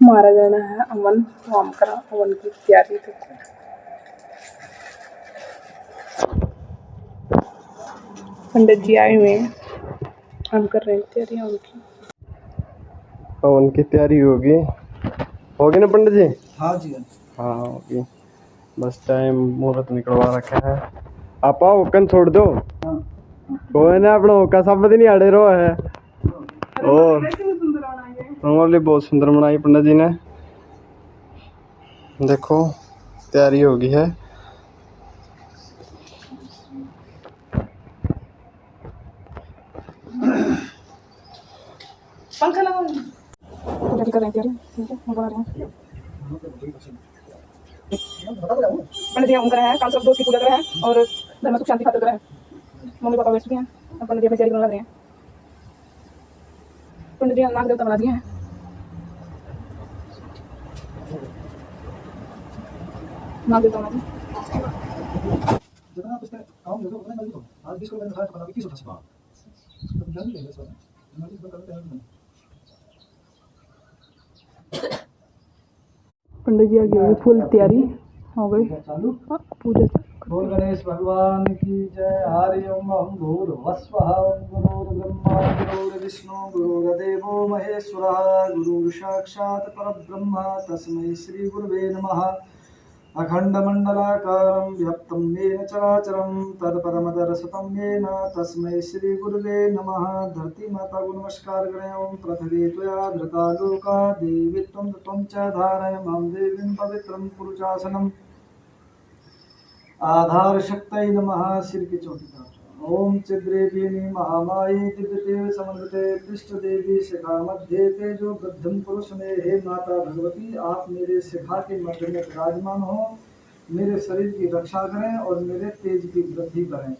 मारा जाना है अमन वाम करा अमन की तैयारी देखो। पंडित जी आए हुए हैं, हम कर रहे हैं तैयारियां उनकी। पवन की तैयारी होगी ना पंडित जी? हाँ जी हाँ होगी, बस टाइम मुहूर्त निकलवा रखा है। आप ओकन छोड़ दो कोई ना, अपना ओका सब नहीं आड़े रो है। और रंगोली बहुत सुंदर बनाई पंडित जी ने, देखो तैयारी होगी है। पंखा लगाओ, पूजा कर रहे हैं तैयारी, बना रहे हैं पंडित जी। उनका है कल सब दोस्त की पूजा कर रहे हैं और धर्म सुख शांति खातिर कर रहे हैं। मम्मी पापा बैठ चुके हैं, अब पंडित जी अपनी तैयारी बना रहे हैं। पंडित जी नाग देवता बना दिए हैं। नाग देवता बना दिए। पंडित जी आगे होगी, फुल तैयारी हो गई पूजा। बोल गणेश भगवान की जय। हरि ओम भूर्भुवस्वः गुरुर्ब्रह्मा गुरुर्विष्णु गुरुर्देवो महेश्वरः गुरुः साक्षात् परब्रह्म तस्मै श्री गुरुवे नमः। अखण्डमण्डलाकारं व्याप्तं येन चराचरं तत्पदमदर्शितं येन तस्मै श्री गुरुवे नमः। धरती माता को नमस्कार करें। ओम पृथ्वी त्वया धृता लोका देवी त्वं च धारय मां देवीं पवित्रं पुरुषासनम् आधार शक्तये नमः। सिर की चोटी का ओम चिद्रेपिणी महामाई दिव्यतेव समन्विते पृष्ठ देवी शिखा मध्य तेजो वृद्धम पुरुष में। हे माता भगवती, आप मेरे शिखा के मध्य में विराजमान हो, मेरे शरीर की रक्षा करें और मेरे तेज की वृद्धि करें।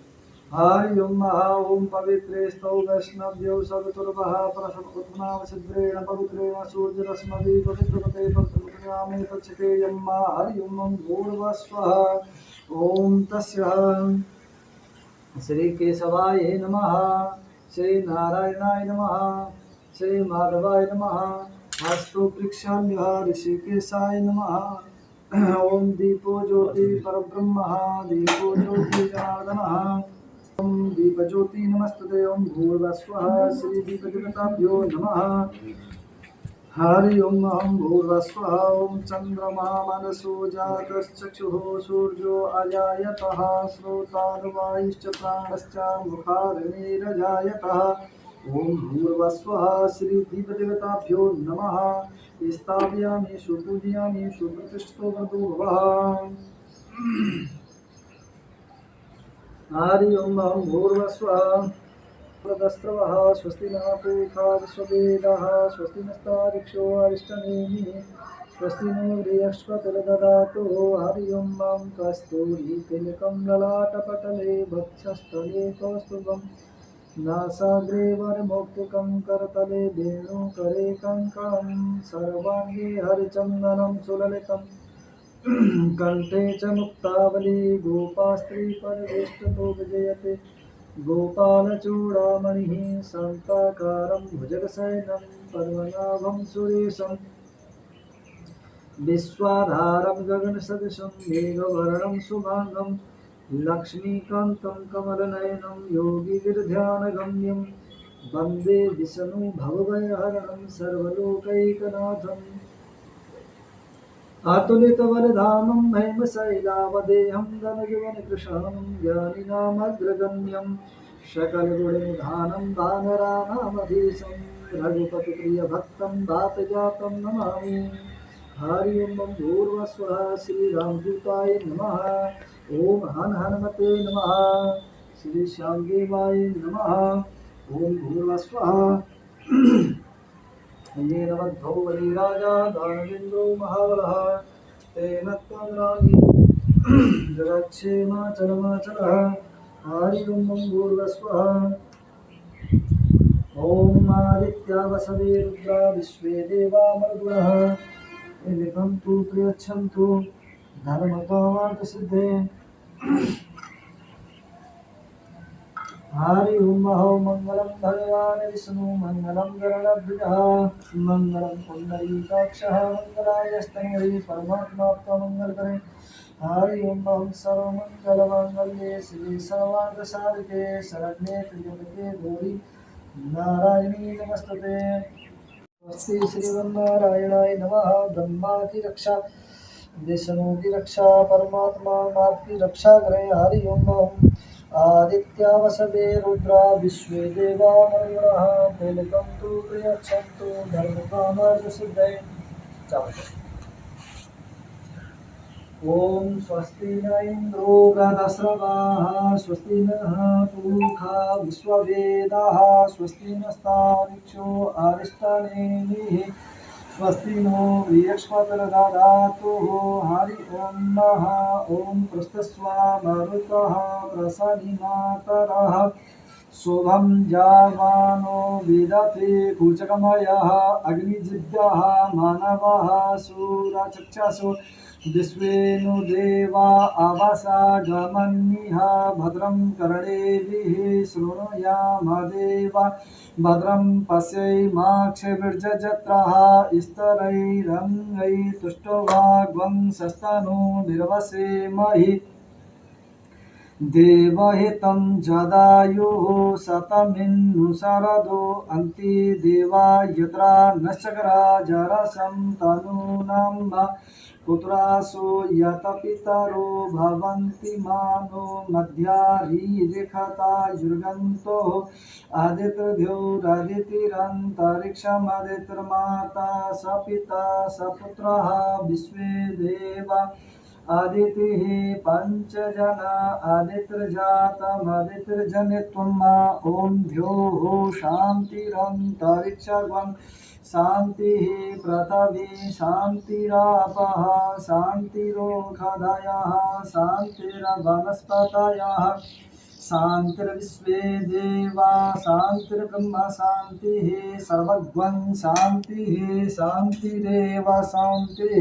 हरि ओम महा ओम पवित्रे स्तौ वैष्णव्यो सवितुर्वः प्रसव उत्थान सिद्रेण पवित्रेण सूर्यरश्मि पवित्रपते पवित्रयामे तच्छते यम्मा। हरि ओम भूर्भुवस्वः। ओम तस्य श्री केशवाय नमः, श्री नारायणाय नमः, श्री माधवाय नमः, हस्तो वृक्षान्यः ऋषिकेशाय नमः। ओम दीपो ज्योति परब्रह्मः दीपो ज्योति जनार्दनः। ओम दीपज्योति नमस्ते। ओम भूर्भुवस्वः श्री दीपदेवताभ्यो नमः। हरि ओम भूर्भुवस्वः। ओम चंद्रमा मनसो जातश्चक्षुः सूर्यो अजायतः श्रोतार्वायुश्च प्राणश्च मुखाग्निरजायतः। ओम भूर्भुवस्वः श्री दीपदेवताभ्यो नमः। स्थापयामि सुपूजयामि सुप्रतिष्ठितो भवः। हरि ओम भूर्भुवस्वः। प्रदस्त्रवः स्वस्ति न पूषा विश्ववेदाः स्वस्ति नस्तार्क्ष्यो अरिष्टनेमिः स्वस्ति नो बृहस्पतिर्दधातु। हरि ओम कस्तूरीतिलकं ललाटपटले वक्षस्थले कौस्तुभं नासाग्रे वरमौक्तिकं करतले वेणुकरे कङ्कणं सर्वाङ्गे हरिचन्दनं सुललितं कंठे च मुक्तावली गोपास्त्री परिवेष्टितो विजयते गोपालचूडामणिः शान्ताकारं भुजगशयनं पद्मनाभं सुरेशं विश्वाधारं गगनसदृशं मेघवर्णं शुभांगं लक्ष्मीकान्तं कमलनयनं योगिगिर्ध्यानगम्यं वन्दे विष्णु भवभयहरणं सर्वलोकैकनाथम्। अतुलितबलधामं महिमशैलावदेहं धनजीवनकृशानं ज्ञानिनामग्रगण्यं सकलगुणनिधानं दानराणामधीशं रघुपतिप्रियभक्तं दातजातं नमामि। हरि ओम भूर्भुवस्वः श्रीरामदूताय नमः। ओम हन हनुमते नमः। श्री श्यामदेवाय नमः। ओम भूर्भुवस्वः। येन बद्धो बलिराजा दानवेन्द्रो महाबलः तेन त्वग्रामी जगक्षेमाचलमाचलः। हरि ओम भूर्भुवस्वः। ओम आदित्या वसवे रुद्रा विश्वे देवा मरुदः लिखन्तु प्रयच्छन्तु धर्मकामार्थसिद्धे। हरि ओम मंगलम भगवान विष्णु मंगलम गरुड़ध्वजः मंगलम पुंडरीकाक्षः मंगलायस्तनगिरि परमात्मा मंगल करें। हरि ओम सर्वमंगलमांगल्ये श्री सर्वार्थसाधिके शरण्ये त्र्यंबके गौरी नारायणी नमस्तुते। नमस्ते श्रीमन्नारायणाय नमः। ब्रह्मा की रक्षा, विष्णु की रक्षा, परमात्मा नाथ की रक्षा करें। हरि ओम आदित्या वसवे रुद्रा विश्वे देवा मरुणः तिलकं तु प्रयच्छन्तु धर्मकामर्षसिद्धये। ओम स्वस्ति न इंद्रो वृद्धश्रवाः स्वस्ति नः पूषा विश्ववेदाः स्वस्ति नस्तार्क्ष्यो अरिष्टनेमिः स्वस्ति नो बृहस्पतिर्दधातु। हरि ओम नः। ओम प्रस्तस्वा मरुतः प्रसन्नातरः शुभं जावानो विदते कुचकमयः अग्निजिद्यः मानवः सूरचक्षुषु विश्वेनु देवा आवासा गमन्निह भद्रं कर्णेभिः शृणुयाम देवा भद्रं पश्येमाक्षभिर्यजत्राः स्तरैरङ्गैः तुष्टुवाग्वं सस्तनु निर्वसेमहि देवहितं जदायुः शतमिन्नुशरदो अन्ति देवा यत्रा नश्चकरा जरसं तनूनां पुत्रासो यत पितरो भवन्ति मानो मध्यारीरिखता युर्गन्तो आदित्यद्योरादितिरन्तरिक्षमदितिर्माता सपिता सपुत्रः विश्वे देवा आदितिः पंचजना आदित्यर्जातमदितिर्जनित्वम् ॐ द्योः शान्तिरन्तरिक्षगं शान्तिः पृथिवी शान्तिरापः शान्तिरोषधयः शान्तिर्वनस्पतयः शान्तिर्विश्वे देवा शान्तिर्ब्रह्म शान्तिः सर्वगं शान्तिः शान्तिरेव शान्तिः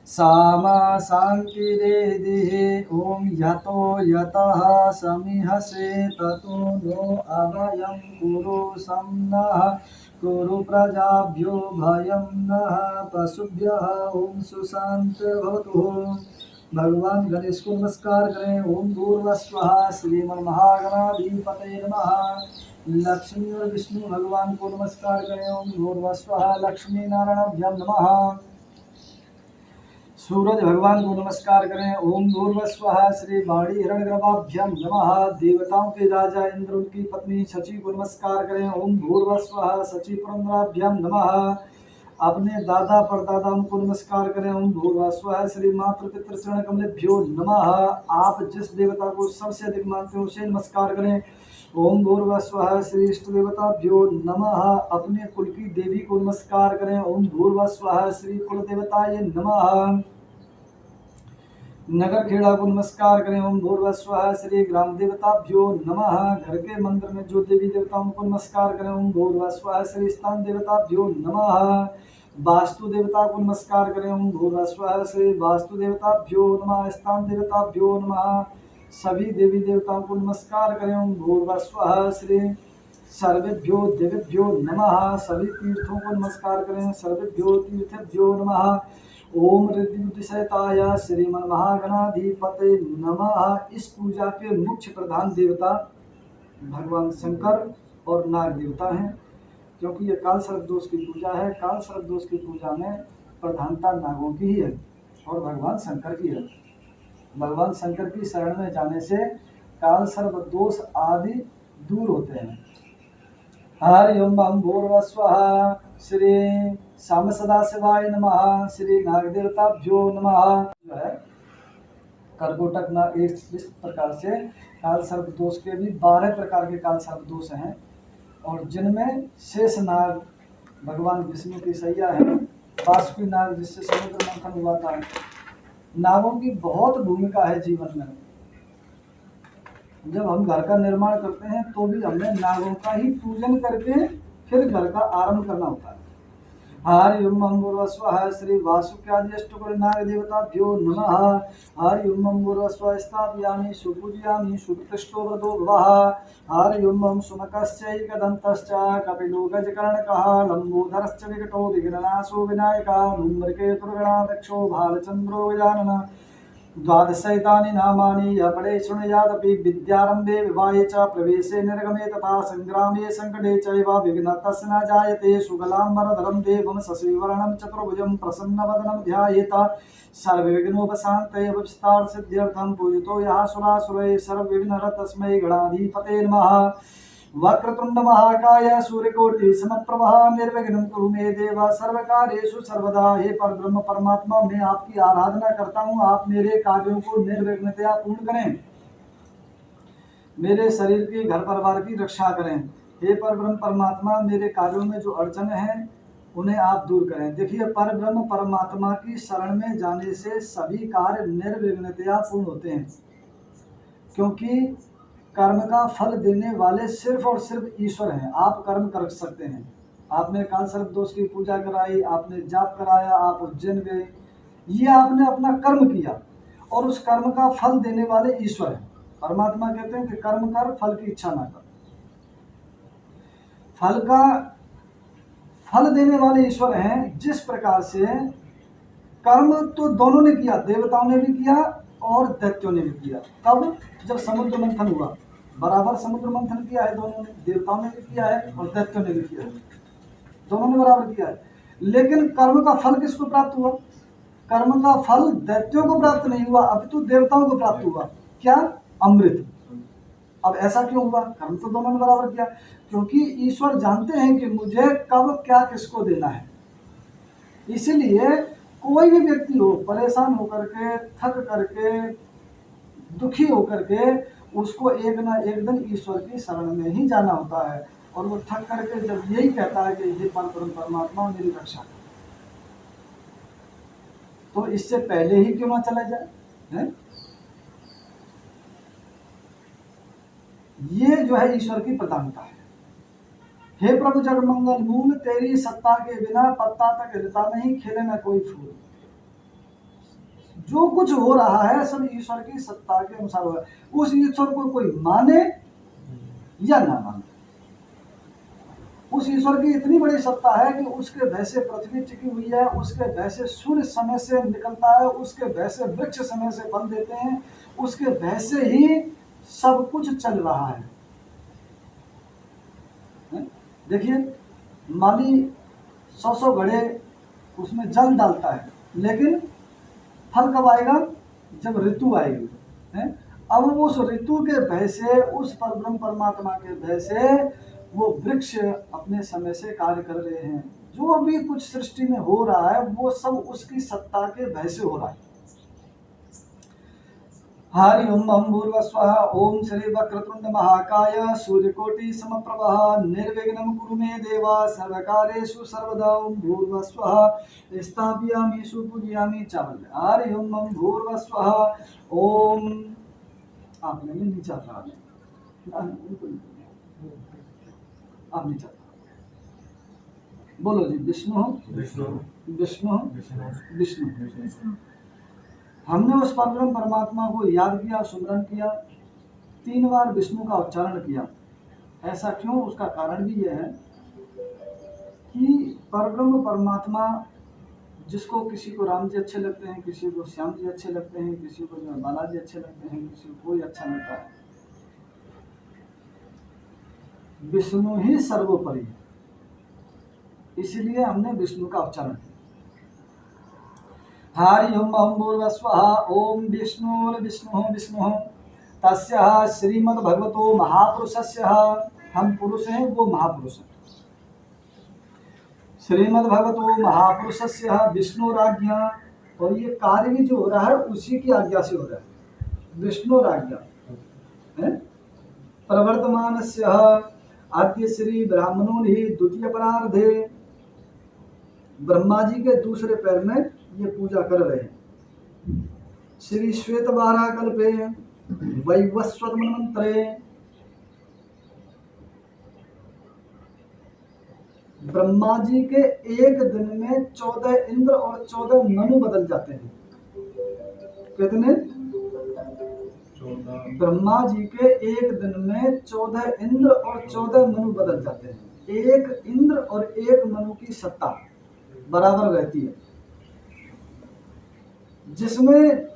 सामा शान्तिरेधिः। ॐ यतो यतः समिहसे ततो नो अभयं कुरु सम्नः कुरु प्रजाभ्यो भयं नः पशुभ्यः। ॐ सुशान्तिर्भवतु। भगवान गणेश को नमस्कार करें। ओम भूर्भुवस्वः श्रीमन्महागणाधिपतये नमः। लक्ष्मी और विष्णु भगवान को नमस्कार करें। ओम भूर्भुवस्वः लक्ष्मी नारायणाभ्यां नमः। सूरज भगवान को नमस्कार करें। ओम भूर्भुवस्वः श्री वाणी हिरण्यगर्भाभ्यां नमः। देवताओं के राजा इंद्र उनकी पत्नी शची को नमस्कार करें। ओम भूर्भुवस्वः शची पुरंदराभ्यां नमः। अपने दादा परदादाओं को नमस्कार करें। ओम भूर्भुवस्वः श्री मातृपितृ शरण कमलेभ्यो नमः। आप जिस देवता को सबसे अधिक मानते हो उसे नमस्कार करें। ओम भूर्भुवस्वः श्री इष्ट देवताभ्यो नमः। अपने कुल की देवी को नमस्कार करें। ओम भूर्भुवस्वः श्री कुल देवताय नमः। नगर खेड़ा को नमस्कार करें। ओम भूर्भुवस्वः श्री ग्राम देवताभ्यो नमः। घर के मंदिर में जो देवी देवताओं को नमस्कार करें। ओम भूर्भुवस्वः श्री स्थान देवताभ्यो नमः। वास्तु देवता को नमस्कार करें। ओम भूर्भुवस्वः श्री वास्तु देवताभ्यो नमः। स्थान देवताभ्यो नमः। सभी देवी देवताओं को नमस्कार करें। ओम भूर्भुवस्वः श्री सर्वेभ्यो देवेभ्यो नमः। सभी तीर्थों को नमस्कार करें। सर्वेभ्यो तीर्थेभ्यो नमः। ओम ऋद्धिसहिताय श्रीमन्महागणाधिपतये नमः। इस पूजा के मुख्य प्रधान देवता भगवान शंकर और नाग देवता हैं, क्योंकि ये काल सर्प दोष की पूजा है। काल सर्प दोष की पूजा में प्रधानता नागों की ही है और भगवान शंकर की है। भगवान शंकर की शरण में जाने से काल सर्प दोष आदि दूर होते हैं। हरि ओम भूर्भुवस्वः श्री श्याम सदाशिवाय नमः। श्री नागदेवताभ्यो नमः। जो है कर्कोटक नाग, इस प्रकार से काल सर्प दोष के भी 12 प्रकार के काल सर्प दोष हैं, और जिनमें शेष नाग भगवान विष्णु की सैया है, वासुकी नाग जिससे समुद्र मंथन हुआ था। नागों की बहुत भूमिका है जीवन में। जब हम घर का निर्माण करते हैं तो भी हमें नागों का ही पूजन करके फिर घर का आरंभ करना होता है। हरि ओम भूर्भुवस्वः श्री वासुक्यादिष्टकुलनाग देवताभ्यो नमः। हरि ओम भूर्भुवस्वः स्थापयामि सुपूजयामि सुप्रतिष्ठो व्रतो भवः। हरि ओम शुनकश्चैकदन्तश्च कपिलो गजकर्णकः लम्बोदरश्च विकटो विघ्ननाशो विनायकः धूम्रकेतुर्गणाध्यक्षो भालचन्द्रो गजाननः। द्वादशैतानि नामानि यः पठेत् शृणुयादपि विद्यारम्भे विवाहे च प्रवेशे निर्गमे तथा सङ्ग्रामे सङ्कटे चैव विघ्नः तस्य न जायते। शुक्लाम्बरधरं देवं शशिवर्णं चतुर्भुजं प्रसन्नवदनं ध्यायेत् सर्वविघ्नोपशान्तये भवसिद्ध्यर्थं पूजितो यः सुरासुरैः सर्वविघ्नहरः तस्मै गणाधिपतये नमः। वक्रतुंड महाकाय सूर्यकोटि समप्रभा निर्विघ्नं कुरु मे देव सर्वकार्येषु सर्वदा। हे परब्रह्म परमात्मा, मैं आपकी आराधना करता हूँ, आप मेरे कार्यों को निर्विघ्नतया पूर्ण करें, मेरे शरीर की घर परिवार की रक्षा करें। हे परब्रह्म परमात्मा, मेरे कार्यों में जो अड़चन है उन्हें आप दूर करें। देखिए, परब्रह्म परमात्मा की शरण में जाने से सभी कार्य निर्विघ्नतया पूर्ण होते हैं, क्योंकि कर्म का फल देने वाले सिर्फ और सिर्फ ईश्वर हैं। आप कर्म कर सकते हैं, आपने काल सर्प दोष की पूजा कराई, आपने जाप कराया, आप उज्जैन गए, ये आपने अपना कर्म किया और उस कर्म का फल देने वाले ईश्वर हैं। परमात्मा कहते हैं कि कर्म कर, फल की इच्छा ना कर। फल देने वाले ईश्वर हैं। जिस प्रकार से कर्म तो दोनों ने किया, देवताओं ने भी किया और दैत्यों ने भी किया। तब जब समुद्र मंथन हुआ, बराबर समुद्र मंथन किया है दोनों ने, देवताओं ने भी किया है और दैत्यों ने भी किया है, दोनों ने बराबर किया है। लेकिन कर्म का फल किसको प्राप्त हुआ? कर्म का फल दैत्यों को प्राप्त नहीं हुआ, अपितु देवताओं को प्राप्त हुआ। क्या? अमृत। अब ऐसा क्यों हुआ? कर्म तो दोनों ने बराबर किया, क्योंकि ईश्वर जानते हैं कि मुझे कब क्या किसको देना है। इसीलिए कोई भी व्यक्ति हो, परेशान होकर के, थक करके, दुखी होकर के, उसको एक ना एक दिन ईश्वर की शरण में ही जाना होता है। और वो थक करके जब यही कहता है कि हे परमात्मा मेरी रक्षा कर, तो इससे पहले ही क्यों ना चला जाए है? ये जो है ईश्वर की प्रधानता है। हे प्रभु जगमंगल मूल, तेरी सत्ता के बिना पत्ता तक हिलता नहीं, खिले न कोई फूल। जो कुछ हो रहा है सब ईश्वर की सत्ता के अनुसार हो रहा है। उस ईश्वर को कोई माने या ना माने, उस ईश्वर की इतनी बड़ी सत्ता है कि उसके भय से पृथ्वी टिकी हुई है, उसके भय से सूर्य समय से निकलता है, उसके भय से वृक्ष समय से फल देते हैं, उसके भय से ही सब कुछ चल रहा है। देखिए, माली 100 घड़े उसमें जल डालता है, लेकिन फल कब आएगा? जब ऋतु आएगी है? अब उस ऋतु के भय से, उस परब्रह्म परमात्मा के भय से वो वृक्ष अपने समय से कार्य कर रहे हैं। जो भी कुछ सृष्टि में हो रहा है वो सब उसकी सत्ता के भय से हो रहा है। हरि ओम भूर्भुवस्वः ओम श्री वक्रतुंड महाकाय सूर्यकोटि समप्रभः निर्विघ्नं कुरु मे देव सर्वकार्येषु सर्वदा। ओम भूर्भुवस्वः स्थापयामि सुपूजयामि चावल। हरि ओम भूर्भुवस्वः ओम। आपने नीचे रहा आप नीचे बोलो जी। विष्णु विष्णु विष्णु विष्णु। हमने उस परब्रह्म परमात्मा को याद किया, सुमरन किया, 3 बार विष्णु का उच्चारण किया। ऐसा क्यों? उसका कारण भी यह है कि परब्रह्म परमात्मा, जिसको किसी को राम जी अच्छे लगते हैं, किसी को श्याम जी अच्छे लगते हैं, किसी को बालाजी अच्छे लगते हैं, किसी को कोई अच्छा लगता है, विष्णु ही सर्वोपरि है। इसलिए हमने विष्णु का उच्चारण किया। हरि ओम भूर्भुवस्वः ओम विष्णु विष्णु विष्णु तस्य श्रीमद्भगवतो महापुरुषस्य, हम पुरुष हैं, वो महापुरुष है। श्रीमद्भगवतो महापुरुषस्य विष्णुराज्ञा, और ये कार्य भी जो हो रहा है उसी की आज्ञा से हो रहा है। विष्णुराज्ञा है। प्रवर्तमानस्य आद्य श्री ब्राह्मणों ही द्वितीय परार्धे, ब्रह्मा जी के दूसरे पैर में ये पूजा कर रहे हैं। श्री श्वेत वाराकल्पे वैवस्वत मनमंत्रे ब्रह्मा जी के एक दिन में 14 इंद्र और 14 मनु बदल जाते हैं। कितने? ब्रह्मा जी के एक दिन में 14 इंद्र और 14 मनु बदल जाते हैं। एक इंद्र और एक मनु की सत्ता बराबर रहती है, जिसमें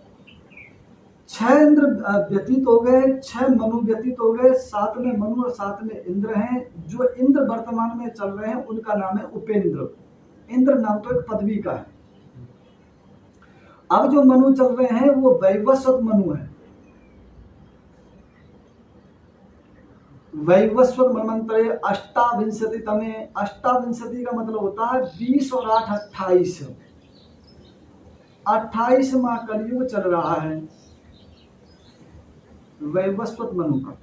6 इंद्र व्यतीत हो गए, 6 मनु व्यतीत हो गए, 7 में मनु और 7 में इंद्र हैं। जो इंद्र वर्तमान में चल रहे हैं उनका नाम है उपेंद्र। इंद्र नाम तो एक पदवी का है। अब जो मनु चल रहे हैं वो वैवस्वत मनु है। वैवस्वत मन्वंतरे अष्टाविंशति तमे, अष्टाविंशति का मतलब होता है 20 और 8 28। 28वां कलयुग चल रहा है वैवस्वत मनु का।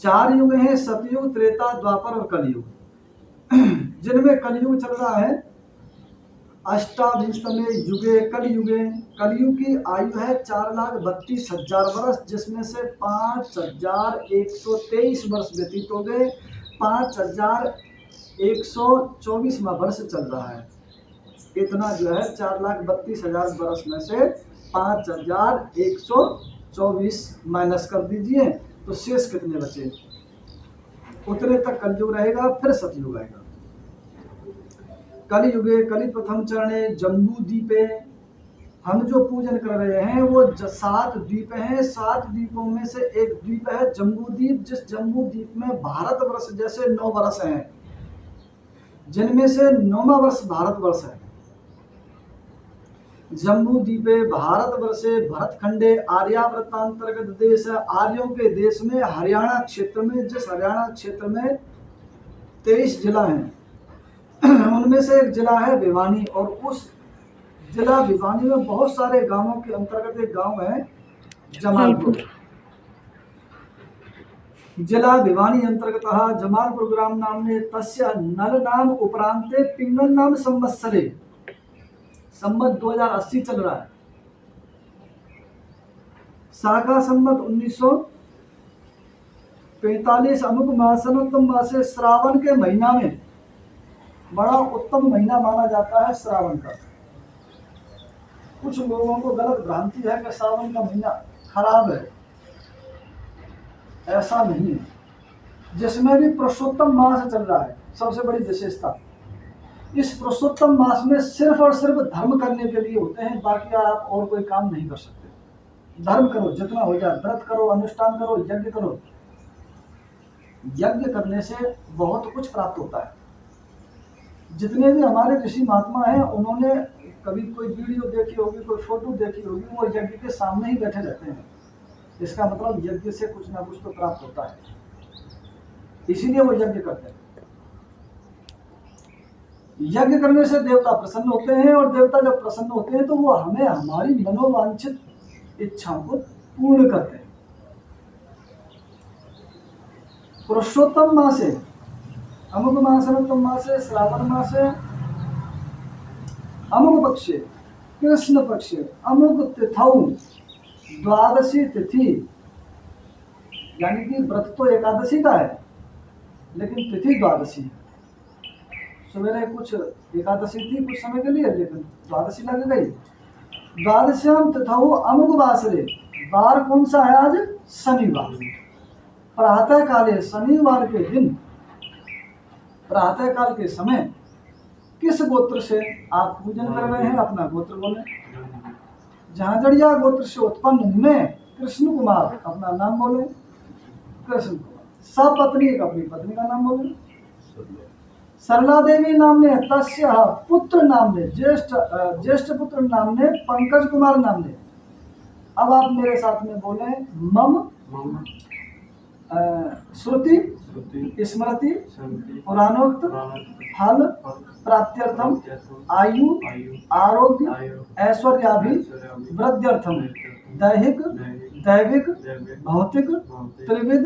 4 युग हैं, सतयुग, त्रेता, द्वापर और कलयुग। जिनमें कलयुग चल रहा है अष्टाविंशतमे युगे कलयुगे। कलयुग की आयु है 4,32,000 वर्ष, जिसमें से 5,123 वर्ष व्यतीत हो गए। 5,124वां वर्ष चल रहा है। इतना जो है 4,32,000 वर्ष में से 5,124 माइनस कर दीजिए तो शेष कितने बचे? उतने तक कलयुग रहेगा, फिर सतयुग आएगा। कलयुगे कलि प्रथम चरणे जम्बू द्वीपे। हम जो पूजन कर रहे हैं वो 7 द्वीप हैं। 7 द्वीपों में से एक द्वीप है जम्बू द्वीप, जिस जम्बू द्वीप में भारतवर्ष जैसे 9 वर्ष हैं, जिनमें से 9वां वर्ष भारतवर्ष है। जम्बू द्वीपे भारतवर्षे भरतखंडे आर्यावर्तांतर्गत देश है। आर्यों के देश में हरियाणा क्षेत्र में, जिस हरियाणा क्षेत्र में 23 जिला हैं, उनमें से एक जिला है भिवानी, और उस जिला भिवानी में बहुत सारे गांवों के अंतर्गत एक गांव है जमालपुर। जिला भिवानी अंतर्गत जमालपुर ग्राम नामने तस्य नल नाम उपरांते पिंगल नाम संवत्सरे। संवत 2080 चल रहा है। शाखा संवत 1945 अमुक मासनोत्तम मासे, श्रावण के महीना में बड़ा उत्तम महीना माना जाता है श्रावण का। कुछ लोगों को गलत भ्रांति है कि श्रावण का महीना खराब है, ऐसा नहीं है। जिसमें भी पुरुषोत्तम मास चल रहा है, सबसे बड़ी विशेषता इस पुरुषोत्तम मास में सिर्फ और सिर्फ धर्म करने के लिए होते हैं। बाकी आप और कोई काम नहीं कर सकते। धर्म करो जितना हो जाए, व्रत करो, अनुष्ठान करो, यज्ञ करो। यज्ञ करने से बहुत कुछ प्राप्त होता है। जितने भी हमारे ऋषि महात्मा हैं, उन्होंने कभी कोई वीडियो देखी होगी, कोई फोटो देखी होगी, वो यज्ञ के सामने ही बैठे रहते हैं। इसका मतलब यज्ञ से कुछ ना कुछ तो प्राप्त होता है, इसीलिए वो यज्ञ करते हैं। यज्ञ करने से देवता प्रसन्न होते हैं, और देवता जब प्रसन्न होते हैं तो वो हमें हमारी मनोवांछित इच्छाओं को पूर्ण करते हैं। पुरुषोत्तम मासे, अमुक मासनोत्तम मासे, श्रावण मासे, अमुक पक्षे, कृष्ण पक्षे, अमुक तिथौ, द्वादशी तिथि, यानी कि व्रत तो एकादशी का है लेकिन तिथि द्वादशी। सवेरे कुछ एकादशी थी कुछ समय के लिए, लेकिन द्वादशी लग गई। द्वादश्याम तिथौ अमुक वासरे, वार कौन सा है आज? शनिवार। प्रातः काले, शनिवार के दिन प्रातः काल के समय किस गोत्र से आप पूजन कर रहे हैं? अपना गोत्र बोले। झांझड़िया गोत्र से उत्पन्न मैं कृष्ण कुमार, अपना नाम बोले कृष्ण कुमार। सपत्नी, एक अपनी पत्नी का नाम बोले। सरला देवी नामने तस्य पुत्र नामने, ज्येष्ठ पुत्र नामने पंकज कुमार नामने। अब आप मेरे साथ में बोले मम श्रुति स्मृति पुराणोक्त फल प्राप्त्यर्थम आयु आरोग्य ऐश्वर्याभि वृद्ध्यर्थम दैहिक दैविक भौतिक त्रिविध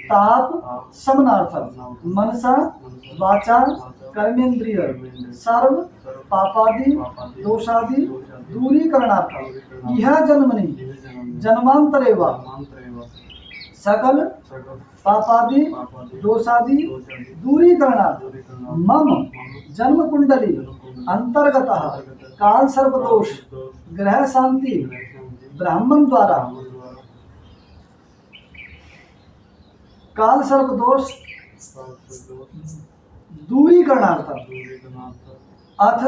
ताप शमनार्थम मनसा वाचा कर्मेंद्रिय सर्व पापादि दोषादि दूरीकरणार्थम यह जन्मनि जन्मांतरे वा सकल पापादि दोषादि दूरीकरणार्थ मम जन्म कुंडली अंतर्गत काल सर्प दोष ग्रह शांति ब्राह्मण द्वारा काल सर्प दोष दूरीकरणार्थ अथ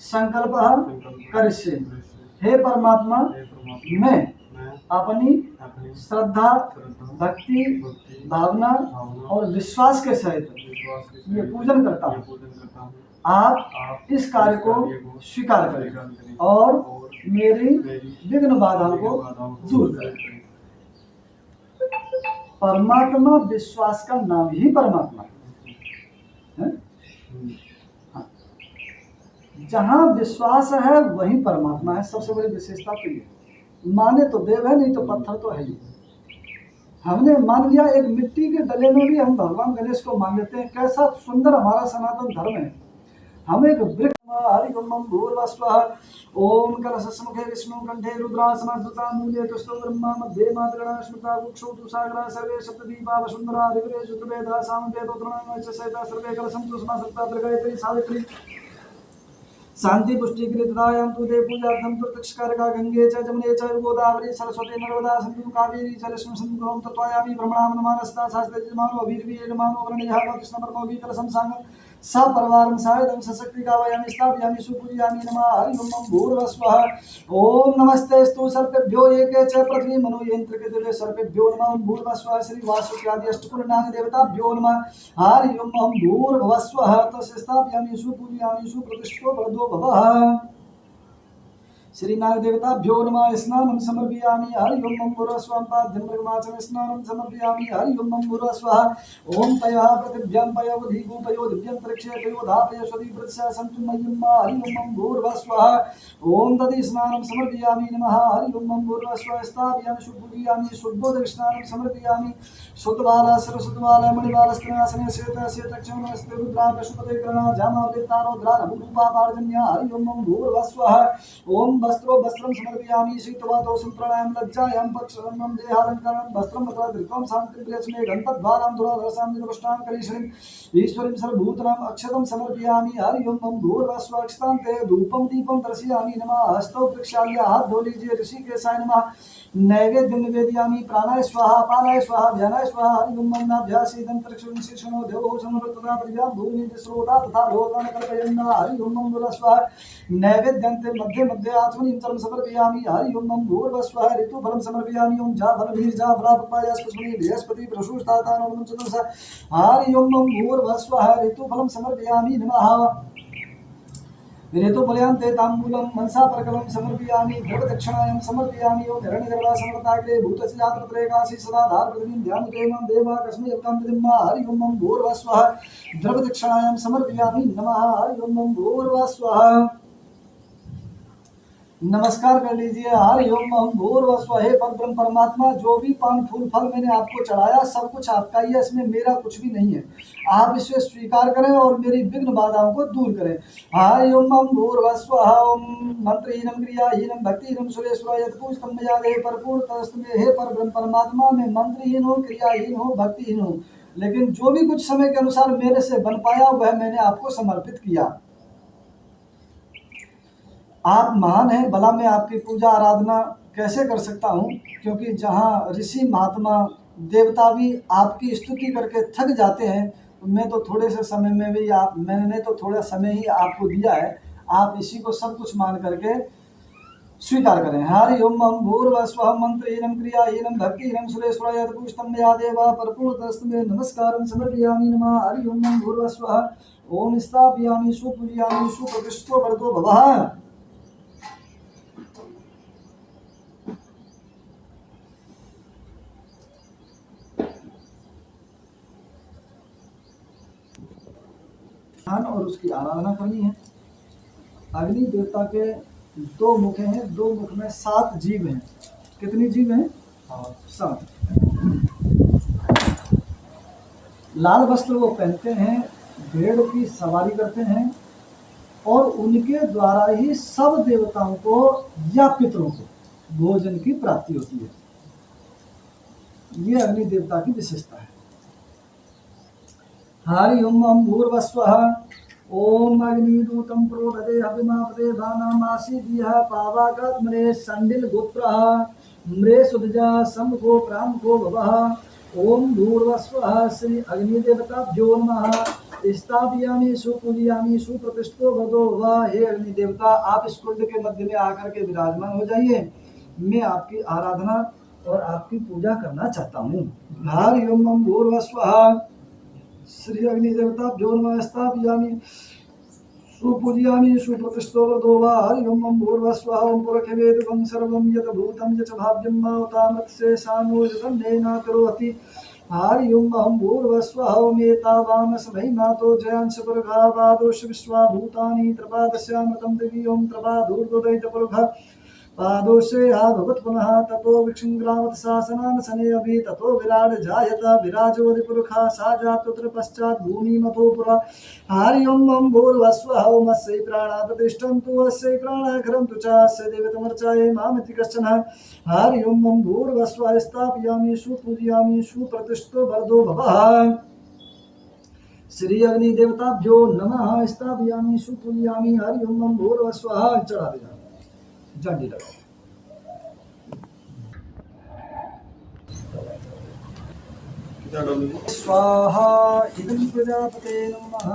संकल्प करिष्ये। हे परमात्मा, मैं अपनी श्रद्धा, भक्ति, भावना और विश्वास के सहित ये पूजन करता हूँ। आप इस कार्य को स्वीकार करें और मेरी विघ्न बाधाओं को दूर करें। परमात्मा विश्वास का नाम ही परमात्मा है। हाँ। जहाँ विश्वास है वहीं परमात्मा है। सबसे बड़ी विशेषता तो ये, माने तो देव है, नहीं तो पत्थर तो है ही। हमने मान लिया एक मिट्टी के डले में भी हम भगवान गणेश को मान लेते हैं। कैसा सुंदर हमारा सनातन धर्म है। हम एक वृक्ष हरि ओम भूर्भुवस्वः ओम कलशस्मुखे विष्णु कंठे रुद्रासनस्मृता मूले तुष्टो ब्रह्मा मध्ये मातृगणा स्मृता वृक्षो तुषाग्रा सर्वे सप्तदीपा वसुंधरा ऋग्वेद शुक्लवेद सामवेद उत्तरायण च सहिता सर्वे कलशं तुष्मा सप्ता त्रिगायत्री सावित्री शांति पुष्टि कृतदायां तु दे पूजार्थं प्रत्यक्षकारका गंगे च जमुने च गोदावरी सरस्वती नर्मदा सिंधु कावेरी जलेस्मिन् सन्निधिं तत्त्वयामि ब्रह्मणां नमस्ता शास्त्रे जमानो अभिर्वीर मानो वरणिः कृष्ण परमो गीतरसं सांगं सपरिवारं सायदं सशक्ति गावयामि स्थापयामि सुपूजयामि नमः हरि ओम भूर्भुवस्वः ओम नमस्तेस्तु सर्पेभ्यो एके च पृथ्वी मनो यंत्रके देवे सर्पेभ्यो नमः भूर्भुवस्वः श्री वासुकि आदि अष्टकुलनाग देवताभ्यो नमः हरि ओम भूर्भुवस्वः तस्य स्थापयामि सुपूजयामि सुप्रतिष्ठितो वरदो भवः। श्री नाग देवताभ्यो नमः स्नानं समर्पयामि हरि ओम भूर्भुवस्वः पाद्यं मृगमाचं स्नानं समर्पयामि हरि ओम भूर्भुवस्वः ओम तयः पृथिव्यां पयोधिगो पयोदिव्यन्तरिक्षे पयोधापय स्वदी प्रत्सा सन्तु मह्यं हरि ओम भूर्भुवस्वः ओम दधि स्नानं समर्पयामि नमः हरि ओम भूर्भुवस्वः स्थापयामि सुपूजयामि शुद्धोदक स्नानं समर्पयामि शुद्धबाला सरस्वतीबाला मणिबालस्त्रनासने श्वेतक्षमनस्ते रुद्रा पशुपते करणा जामावृत्तारोद्रा नभूपा पार्जन्या हरि ओम भूर्भुवस्वः ओम वस्त्रो वस्त्रं समर्पयामि शीतवातो संप्राणायां लज्जायां पक्षरं देहालंकारं वस्त्रं तथा धृतं शान्तिं प्रियस्मे गन्तद्वारां दुराधरसां निदृष्टां करीश्वरीं ईश्वरीं सर्वभूतानां अक्षतं समर्पयामि हरि ओम भूर्भुवस्वः अक्षतान्ते धूपं दीपं दर्शयामि नमः हस्तौ प्रक्षाल्य हाथ धो लीजिए ऋषिकेशाय नमः नैवेद्यं निवेदयामि प्राणाय स्वाहा अपानाय स्वाहा ध्यानाय स्वाहा हरि ओम नाभ्यासीदं तर्क्षणो देवो समर्पतदा पृथिव्यां भूमि श्रोता तथा लोकान् कल्पयन्ना हरि ओम भूर्भुवस्वः नैवेद्यन्ते मध्ये मध्ये आत्मनीं चरं समर्पयामि हरि ओम भूर्भुवस्वः ऋतुफलं समर्पयामि ओम जाफलवीर्जा फलापपायास्पस्मि बृहस्पति प्रसूष्टातानो चतुर्थ हरि ओम भूर्भुवस्वः ऋतुफलं समर्पयामि नमः ऋतुफलयन्ते ताम्बूलं मनसापर्कलं समर्पयामि द्रवदक्षिणायां समर्पयामि ओम हिरण्यगर्भा समर्ताग्रे भूतस्य जातपत्रैकासी सदा धारप्रतिदिनं ध्यामुते मां देवा कस्मै यत्कां विदिम्मा हरि ओम भूर्भुवस्वः द्रवदक्षिणायां समर्पयामि नमः हरि ओम भूर्भुवस्वः। नमस्कार कर लीजिए हरि ओम भूर्भुवस्वः। हे परब्रह्म परमात्मा, जो भी पान फूल फल मैंने आपको चढ़ाया सब कुछ आपका ही है, इसमें मेरा कुछ भी नहीं है। आप इसे स्वीकार करें और मेरी विघ्न बाधाओं को दूर करें। हरि ओम भूर्भुवस्वः। ओम मंत्रहीनम क्रियाहीनम भक्तिहीनम सुरेश्वर यत्पूजितं मया देहे परिपूर्ण तदस्तमे। हे परब्रह्म परमात्मा, मैं मंत्रहीन हूँ, क्रियाहीन हूँ, भक्तिहीन हूँ, लेकिन जो भी कुछ समय के अनुसार मेरे से बन पाया वह मैंने आपको समर्पित किया। आप महान हैं, भला मैं आपकी पूजा आराधना कैसे कर सकता हूँ, क्योंकि जहाँ ऋषि महात्मा देवता भी आपकी स्तुति करके थक जाते हैं, तो मैं तो थोड़े से समय में भी मैंने तो थोड़ा समय ही आपको दिया है, आप इसी को सब कुछ मान करके स्वीकार करें। हरि ओम भूर्भुवस्वः। मंत्रहीनम क्रियाहीनम भक्तिहीनम सुरेश्वर यत्पूजितं मया देवा परिपूर्णतस्तमे नमस्कारं समर्पयामि नमः हरि ओम भूर्भुवस्वः। ओम स्थापयामि सुपूजयामि सुप्रतिष्ठितो वरदो भवः। और उसकी आराधना करनी है। अग्नि देवता के 2 मुख हैं, 2 मुख में 7 जीव हैं। कितनी जीव हैं? 7। लाल वस्त्र वो पहनते हैं, भेड़ की सवारी करते हैं और उनके द्वारा ही सब देवताओं को या पितरों को भोजन की प्राप्ति होती है। ये अग्नि देवता की विशेषता है। हरि ओम भूर्भुवस्वः ओम अग्निदूतं प्रोददे हविमापदे भानामासीदिह पावागात्मने संडिल गोत्रः म्रे सुदजा समगो प्रामगो भवः ओम भूर्भुवस्वः श्री अग्निदेवताभ्यो नमः स्थापयामि सुपूजयामि सुप्रतिष्ठो भगो भव। हे अग्नि देवता, आप इस कुंड के मध्य में आकर के विराजमान हो जाइए। मैं आपकी आराधना और आपकी पूजा करना चाहता हूँ। हरि ओम भूर्भुवस्वः श्री अग्नि देवताभ्यो नमः स्थापयामि सुपूजयामि सुप्रतिष्ठो भगो भव। हरि ओम भूर्भुवस्वः ओम पुरखवेदं सर्वं यत् भूतं यच्च भाव्यं मातामत्से सानोजतं नेना करोति। हरि ओम भूर्भुवस्वः ओमेतावानसमहि नातो जयांश पुरुषा पादोष विश्वा भूतानि त्रिपादस्यामृतं देवी ओम त्रिपादूर्दोदयितपुरुषः पादोषे हा भवत् पुनः ततो विक्षिङ्ग्रामत् शासनानसने अभि ततो विराड जायत विराजोदिपुरुषः सा जातुत्र पश्चात् भूमिमतो पुरा। हरि ओम भूर्भुवस्वः ओमस्यै प्राणा प्रतिष्ठन्तु अस्यै प्राणा खरन्तु च अस्य देवतमर्चायै मामिति कश्चन। हरि ओम भूर्भुवस्वः स्थापयामि सुपूजयामि सुप्रतिष्ठो वरदो भवः। श्री अग्नि देवताभ्यो नमः स्थापयामि सुपूजयामि। हरि ओम भूर्भुवस्वः चढ़ा देना झंडी लगाओ। स्वाहा इदं प्रजापते नमः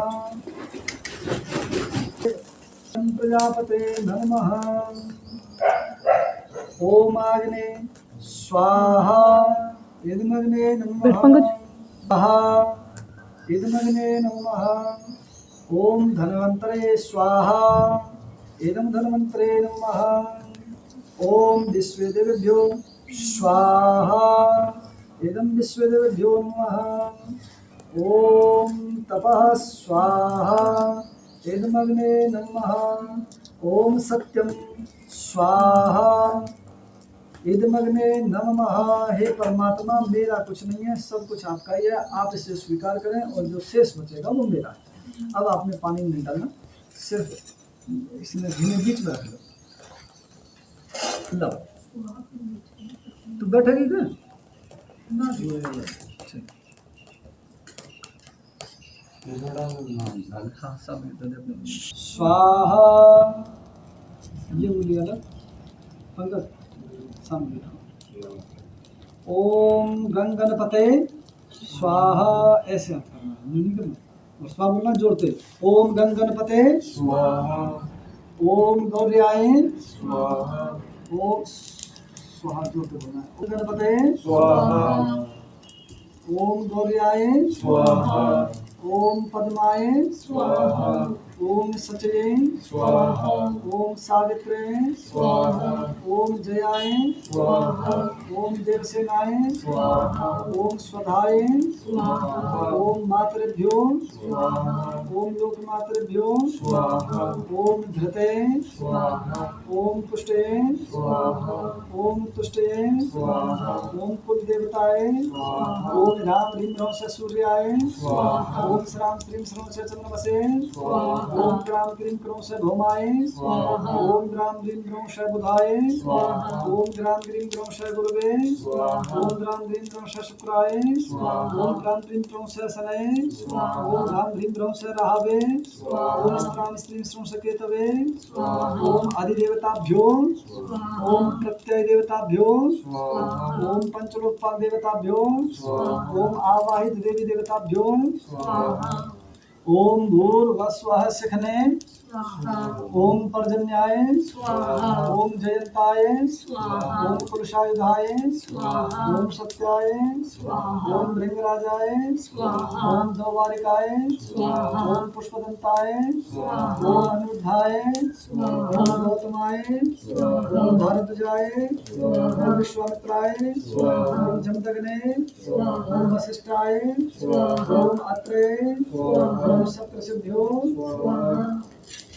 प्रजापते नमः। ओम अग्ने स्वाहा इदमग्ने नमः स्वाहा इदमग्ने नमः। ओम धन्वन्तरे स्वाहा इदं धन्वन्तरे नमः। ओम विश्वेदेवेभ्यो स्वाहा इदं विश्वेदेवेभ्यो नमः। ओम तपः स्वाहा इदमग्ने नमः। ओम सत्यं स्वाहा इदमग्ने नमः। हे परमात्मा, मेरा कुछ नहीं है, सब कुछ आपका ही है। आप इसे स्वीकार करें और जो शेष बचेगा वो मेरा है। अब आपने पानी नहीं डालना, सिर्फ इसमें धीमे बीच में रख लो। लो तो बैठेगी क्या? हाँ, सब स्वाहा। ये बोलिए अलग पंकज सामने। ओम गंगणपते स्वाहा, ऐसे हाथ करना, नहीं करना, और स्वाहा बोलना जोड़ते। ओम गंगणपते स्वाहा। ओम गौर्याय स्वाहा। ओम स्वाहा जोड़ते बोलना है। ओम गणपते स्वाहा। ओम गौर्याय स्वाहा। ओम पद्माय स्वाहा। ओम सचये स्वाहा। ओम सावित्रे स्वाहा। ओम जयाय स्वाहा। ओम देवसेनाय स्वाहा। ओम स्वधाय स्वाहा। ओम मातृभ्यो स्वाहा। ओम लोकमातृभ्यो स्वाहा। ओम धृते स्वाहा। ओम पुष्टे स्वाहा। ओम तुष्टे स्वाहा। ओम कुल देवताय स्वाहा। ओम राम ह्रीं ह्रौं से सूर्याय स्वाहा। ओम श्राम क्रीं श्रौं से चंद्रमसे स्वाहा। ओम क्राम क्रीं क्रों से भौमाय स्वाहा। ओम ग्राम ग्रीं ग्रौं से बुधाय स्वाहा। ओम ग्राम ग्रीं ग्रौं से गुरुवे स्वाहा। ओम ग्राम ग्रीं ग्रौं से शुक्राय स्वाहा। ओम ग्राम ग्रीं ग्रौं से शनये स्वाहा। ओम ग्राम ग्रीं ग्रौं से राहवे स्वाहा। ओम स्त्राम स्त्रीं श्रौं से केतवे स्वाहा। ओम अधिदेवताभ्यो स्वाहा। ओम प्रत्यय देवताभ्यो स्वाहा। ओम पंचलोकपाल देवताभ्यो स्वाहा। ओम आवाहित देवी देवताभ्यो स्वाहा। ओम भूर्भुवस्वः शिखने स्वाहा। ओम पर्जन्याय स्वाहा। ओम जयंताय स्वाहा। ओम पुरुषायुधाय स्वाहा। ओम सत्याय स्वाहा। ओम भृंगराजाय स्वाहा। ओम द्वारिकाय स्वाहा। ओम पुष्पदंताय स्वाहा। ओम अनिरुद्धाय स्वाहा। ओम गौतमाय स्वाहा। ओम भारद्वाजाय स्वाहा। ओम विश्वामित्राय स्वाहा। ओम जमदग्ने स्वाहा। ओम वसिष्ठाय स्वाहा। ओम अत्रे स्वाहा। ओम सप्तसिद्ध्यो स्वाहा।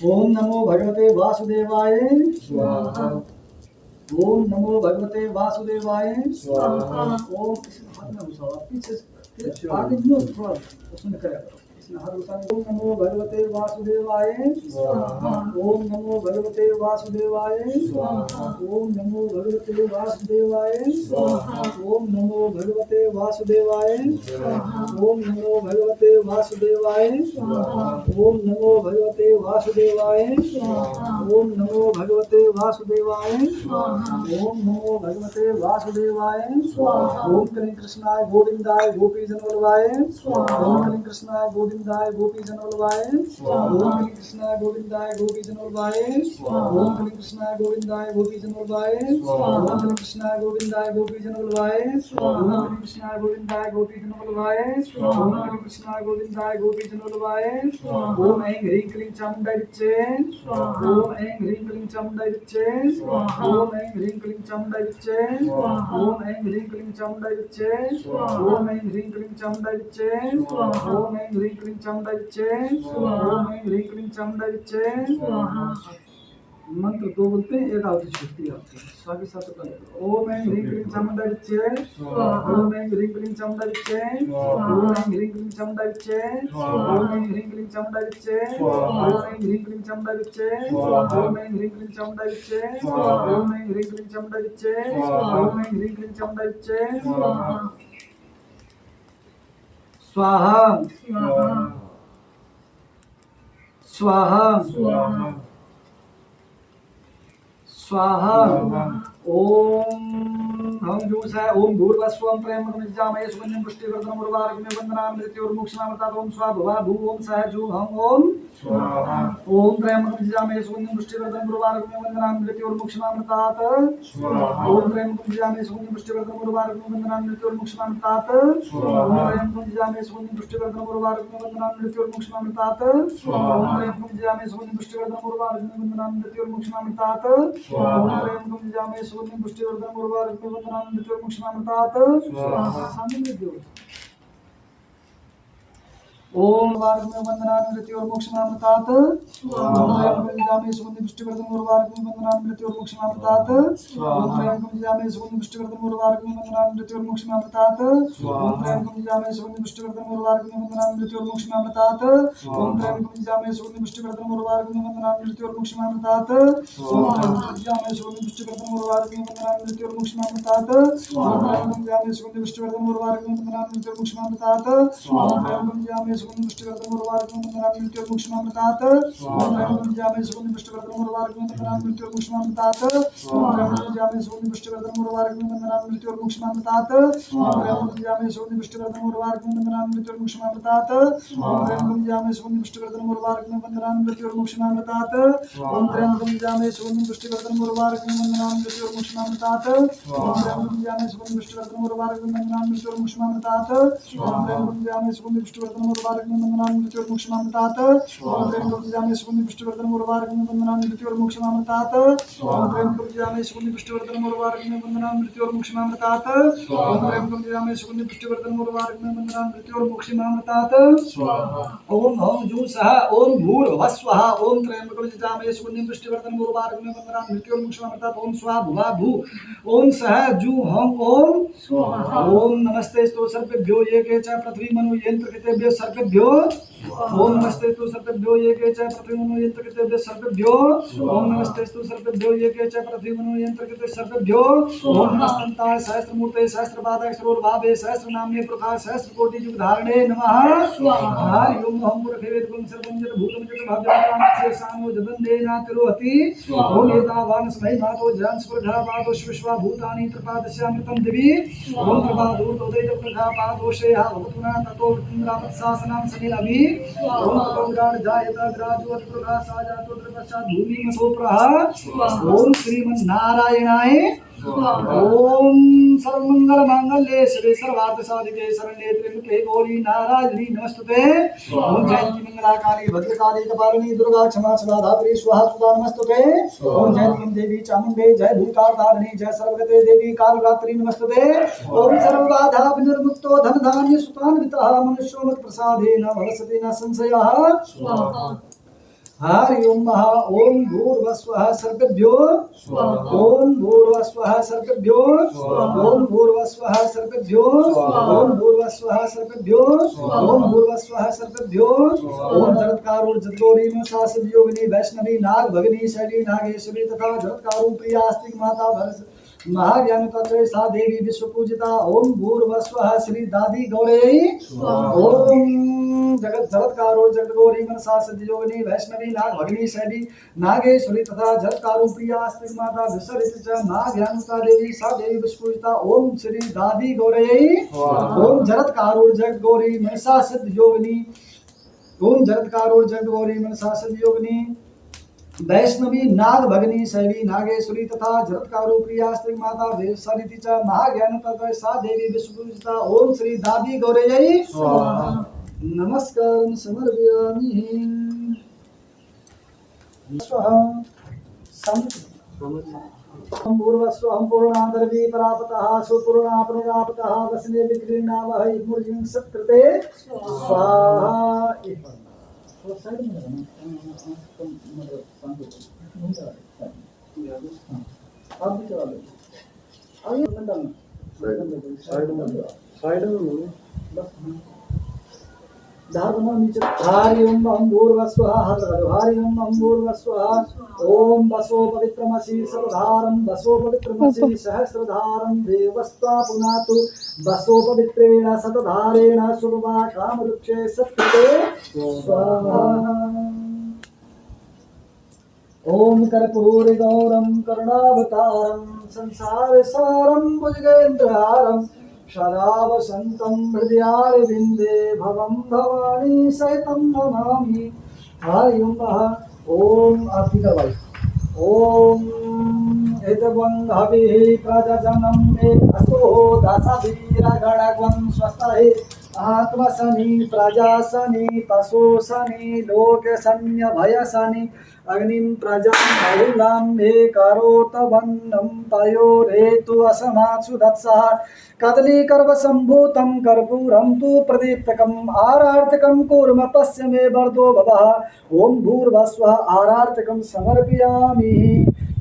ओम नमो भगवते वासुदेवाय स्वाहा। ओम नमो भगवते वासुदेवाय स्वाहा। ओम हाथ में घुसाओ, पीछे आगे जो थोड़ा उसमें करेगा। ओम नमो भगवते वासुदेवाय स्वाहा। ओम नमो भगवते वासुदेवाय स्वाहा। ओम नमो भगवते वासुदेवाय स्वाहा। ओम नमो भगवते वासुदेवाय स्वाहा। ओम नमो भगवते वासुदेवाय स्वाहा। ओम नमो भगवते वासुदेवाय स्वाहा। ओम नमो भगवते वासुदेवाय स्वाहा। ओम नमो भगवते वासुदेवाय स्वाहा। ओम क्लीं कृष्णाय गोविंदाय गोपीजन वल्लभाय स्वाहा। ओम क्लीं कृष्णाय गोविंदाय गोपीजन वल्लभाय स्वाहा। ओम क्लीं कृष्णाय गोविंदाय गोपीजन वल्लभाय स्वाहा। ओम क्लीं कृष्णाय गोविंदाय गोपीजन वल्लभाय स्वाहा। ओम क्लीं कृष्णाय गोविंदाय गोपीजन वल्लभाय स्वाहा। ओम क्लीं कृष्णाय गोविंदाय गोपीजन वल्लभाय स्वाहा। ओम क्लीं कृष्णाय गोविंदाय गोपीजन वल्लभाय स्वाहा। ओम ऐं ह्रीं क्लीं चामुंडाय विच्चे स्वाहा। ओम ऐं ह्रीं क्लीं चामुंडाय विच्चे स्वाहा। ओम ऐं ह्रीं क्लीं चामुंडाय विच्चे स्वाहा। ओम ऐं ह्रीं क्लीं चामुंडाय विच्चे स्वाहा। ओम ऐं ह्रीं क्लीं चामुंडाय विच्चे स्वाहा। ओम ऐं ह्रीं क्लीं चामुंडाय विच्चे स्वाहा। ओम ऐं ह्रीं क्लीं चामुंडाय विच्चे स्वाहा। मंत्र दो बोलते हैं, एक आवृत्ति छूटती है आपकी। साथ ही साथ करें। ओम ऐं ह्रीं क्लीं चामुंडाय विच्चे स्वाहा। ओम ऐं ह्रीं क्लीं चामुंडाय विच्चे स्वाहा। ओम ऐं ह्रीं क्लीं चामुंडाय विच्चे स्वाहा। ओम ऐं ह्रीं क्लीं चामुंडाय विच्चे स्वाहा। ओम ऐं ह्रीं क्लीं चामुंडाय विच्चे स्वाहा। ओम ऐं ह्रीं क्लीं चामुंडाय विच्चे स्वाहा। ओम ऐं ह्रीं क्लीं चामुंडाय विच्चे स्वाहा। ओम ऐं ह्रीं क्लीं चामुंडाय विच्चे स्वाहा। स्वाहा स्वाहा स्वाहा स्वाहा। ओम हम जूस है। ओम भूर्भुवस्वं प्रेम निजामये सुगंधिं पुष्टिवर्धनम् उर्वारुकमिव वन्दनामि मृत्योर्मुक्षणामृतात्। ओम स्वाहा भुवा भू ओम सह जू हम ओम स्वाहा। ओम प्रेम निजामये सुगंधिं पुष्टिवर्धनम् उर्वारुकमिव वन्दनामि मृत्योर्मुक्षणामृतात् स्वाहा। ओम प्रेम निजामये सुगंधिं पुष्टिवर्धनम् उर्वारुकमिव वन्दनामि मृत्योर्मुक्षणामृतात् स्वाहा। ओम प्रेम निजामये सुगंधिं पुष्टिवर्धनम् उर्वारुकमिव वन्दनामि मृत्योर्मुक्षणामृतात् स्वाहा। ओम प्रेम निजामये सुगंधिं पुष्टिवर्धनम् उर्वारुकमिव वन्दनामि मृत्योर्मुक्षणामृतात् स्वाहा। ओम प्रेम निजामये सुगंधिं पुष्टिवर्धनम् उर्वारुकमिव वन्दनामि मृत्योर्मुक्षणामृतात् स्वाहा। सामने दो। ओम वारुकमिव वन्दनामि मृत्योर्मुक्षणामृतात् स्वाहा। ओम प्रेम निजामये सुगंधिं पुष्टिवर्धनम् उर्वारुकमिव वन्दनामि मृत्योर्मुक्षणामृतात् स्वाहा। ओम प्रेम निजामये सुगंधिं पुष्टिवर्धनम् उर्वारुकमिव वन्दनामि मृत्योर्मुक्षणामृतात् स्वाहा। ओम प्रेम निजामये सुगंधिं पुष्टिवर्धनम् उर्वारुकमिव वन्दनामि मृत्योर्मुक्षणामृतात् स्वाहा। ओम प्रेम निजामये सुगंधिं पुष्टिवर्धनम् उर्वारुकमिव वन्दनामि मृत्योर्मुक्षणामृतात् स्वाहा। ओम प्रेम निजामये सुगंधिं पुष्टिवर्धनम् उर्वारुकमिव वन्दनामि मृत्योर्मुक्षणामृतात् स्वाहा। ओम प्रेम निजामये सुगंधिं पुष्टिवर्धनम् उर्वारुकमिव वन्दनामि मृत्योर्मुक्षणामृतात् स्वाहा। ओम प्रेम निजामये सुगंधिं पुष्टिवर्धनम् उर्वारुकमिव वन्दनामि मृत्योर्मुक्षणामृतात् स्वाहा। ओम प्रेम निजामये सुगंधिं पुष्टिवर्धनम् उर्वारुकमिव वन्दनामि मृत्योर्मुक्षणामृतात् स्वाहा। ओम प्रेम निजामये सुगंधिं पुष्टिवर्धनम् उर्वारुकमिव वन्दनामि मृत्योर्मुक्षणामृतात् स्वाहा। ओम प्रेम निजामये सुगंधिं पुष्टिवर्धनम् उर्वारुकमिव वन्दनामि मृत्योर्मुक्षणामृतात् स्वाहा। ओम प्रेम निजामये सुगंधिं पुष्टिवर्धनम् उर्वारुकमिव वन्दनामि मृत्योर्मुक्षणामृतात् स्वाहा। ओम प्रेम निजामये सुगंधिं पुष्टिवर्धनम् उर्वारुकमिव वन्दनामि मृत्योर्मुक्षणामृतात् स्वाहा। ओम प्रेम निजामये सुगंधिं पुष्टिवर्धनम् उर्वारुकमिव वन्दनामि मृत्योर्मुक्षणामृतात् स्वाहा। ओम प्रेम निजामये सुगंधिं पुष्टिवर्धनम् उर्वारुकमिव वन्दनामि मृत्योर्मुक्षणामृतात् स्वाहा। ओम प्रेम निजामये सुगंधिं पुष्टिवर्धनम् उर्वारुकमिव वन्दनामि मृत्योर्मुक्षणामृतात् स्वाहा। ओम प्रेम निजामये सुगंधिं पुष्टिवर्धनम् उर्वारुकमिव वन्दनामि मृत्योर्मुक्षणामृतात् स्वाहा। ओम प्रेम निजामये सुगंधिं पुष्टिवर्धनम् उर्वारुकमिव वन्दनामि मृत्योर्मुक्षणामृतात् स्वाहा। ओम हम जू सह ओम भूर्भुवस्वः। ओम त्र्यंबकं यजामहे सुगंधिं पुष्टिवर्धनम् उर्वारुकमिव वन्दनामि मृत्योर्मुक्षणामृतात्। ओम स्वाहा भुवा भू ओम सह जू हम ओम स्वाहा। ओम नमस्ते स्तु सर्पेभ्यो ये के च पृथ्वी मनु यंत्र कृतेभ्यो सर्पेभ्यो ओम नमस्ते स्तु सर्पेभ्यो ये के च पृथ्वी मनु यंत्र कृतेभ्यो सर्पेभ्यो ओम नमस्ते स्तु सर्पेभ्यो ये के च पृथ्वी मनु यंत्र कृते सर्पेभ्यो ओम नमस्तंताय सहस्रमूर्ते सहस्रपादाय सरोर्भावे सहस्रनाम्ने प्रकाश सहस्रकोटि युग धारणे नमः स्वाहा। हरि ओम हम पुरखेवेद्वं सर्वं जत भूतं जत भाव्यं से सानो जगन्धे नातिरोहति ओम एतावान् स्मै मातो जान स्वर्धा पादो विश्वा भूतानि त्रिपादस्यामृतं देवी ओम प्रभादूर्तोदय प्रखा पादोषे हा भवतुना ततो वृत्तिन्द्रामत्सासनां सनिलभि ओम ततोग्राण जायत ग्राजो प्रकाशा जातो त्रिपश्चात् भूमिमसोप्रः ओम श्रीमन्नारायणाय ओम सर्वमंगल मांगल्ये शिवे सर्वार्थ साधिके शरण्ये त्र्यंबके गौरी नारायणी नमस्तुते ओम जयंती मंगलाकाली भद्रकाली कपालिनी दुर्गा क्षमा सदा धात्री स्वाहा सुधा नमस्तुते ओम जयंती देवी चामुंडे जय भूतावतारिणी जय सर्वगते देवी कालरात्रि नमस्तुते ओम सर्वबाधा विनिर्मुक्तो धन धान्य सुतान्वितः मनुष्यो मत प्रसादेन भवसति न संशयः स्वाहा। हरि ओम महा ओम भूर्भुवस्वः सर्पेभ्यो ओम भूर्भुवस्वः सर्पेभ्यो ओम भूर्भुवस्वः सर्पेभ्यो ओम भूर्भुवस्वः सर्पेभ्यो ओम भूर्भुवस्वः सर्पेभ्यो ओम जगत्कारुण जगदोरी सासद योगिनी वैष्णवी नाग भगिनी शैली नागेश्वरी तथा जगत्कारुण प्रिया आस्तिक माता भरस महाज्ञान तत्रे सा देवी विश्व पूजिता ओम भूर्भुवस्वः श्री दादी गौरे ओम जगत जगत्कारो जगदगौरी मनसा सद्योगिनी वैष्णवी नाग भगिनी शैली नागेश्वरी तथा जगत्कारो प्रिया आस्तिक माता विसरित च महाज्ञानुता देवी सा देवी विश्व पूजिता ओम श्री दादी गौरे ओम जगत्कारो जगदगौरी मनसा सद्योगिनी ओम जगत्कारो जगदगौरी मनसा सद्योगिनी वैष्णवी नाग भगिनी शैली नागेश्वरी तथा जगत्कारो प्रिया स्त्री माता सरिति च महाज्ञान तथा सा देवी विश्वपूजिता ओम श्री दादी गौरयै नमस्कार समर्पयामि हम पूर्वस्वहं पूर्णादर्वी परापतः सुपूर्णा पुनरापतः वसने विक्रीणावहै मूर्जिं सत्कृते स्वाहा वो साइड में रहना आप भी चला लो आगे साइड में बस धार बना नीचे हरि ओम भूर्भुवस्वः हरि ओम भूर्भुवस्वः ओम वसो पवित्रमसि सर्वधारं वसो पवित्रमसि सहस्रधारं देवस्त्वा पुनातु वसो पवित्रेण शतधारेण सुभवा कामवृक्षे सत्कृते स्वाहा ओम कर्पूरगौरं करुणावतारं संसारसारं भुजगेन्द्रहारं सदा वसन्तं हृदयारविन्दे भवं भवानी सहितं नमामि हरि ओम आरती करवाई ओम एतवं हविः प्रजननं मे असो दशवीरगणगं स्वस्ति आत्मसनि प्रजासनि पशुसनि लोकसन्यभयसनि अग्निं प्रजां बहुलां मे करोत वन्नं पयोरेतु असमासु दत्सः कदलीकर्वसम्भूतं कर्पूरं तु प्रदीप्तकम् आरार्तकं कूर्म पश्य मे वरदो भवः ओम भूर्भुवस्वः आरार्तकं समर्पयामि